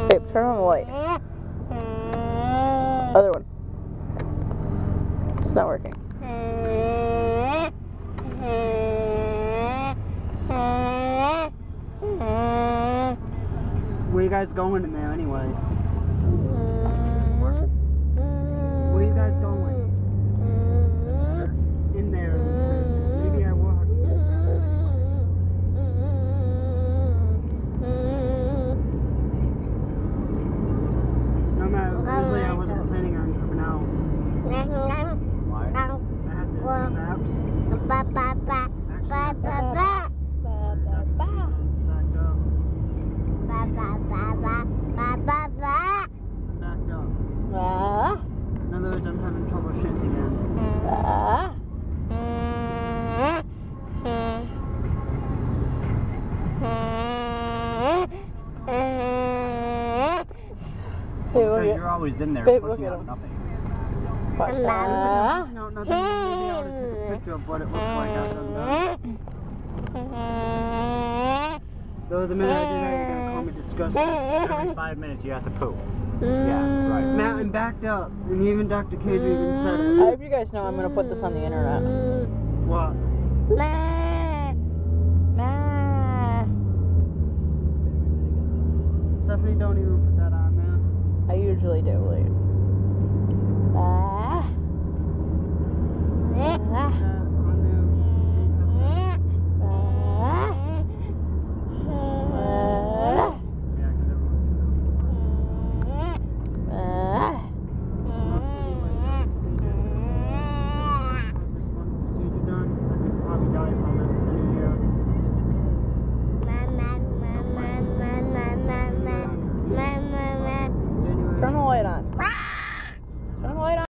Babe, turn on the light. Other one. It's not working. Where you guys going in there anyway? Where you guys going? In there. Maybe I will have to get there. No matter, usually I wasn't planning on coming out. Why? I had to do maps. Backed up. In other words, I'm having trouble shit again. Because you're always in there pushing out nothing. No, nothing. Maybe I ought to take a picture of what it looks like after I'm done. Though the minute I do that, you're gonna call me disgusting. Every 5 minutes you have to poop. Yeah, right. Matt, I'm backed up. And even Dr. Cage even said it. I hope you guys know I'm gonna put this on the internet. What? Stephanie, don't even put that on there. I usually do. Like.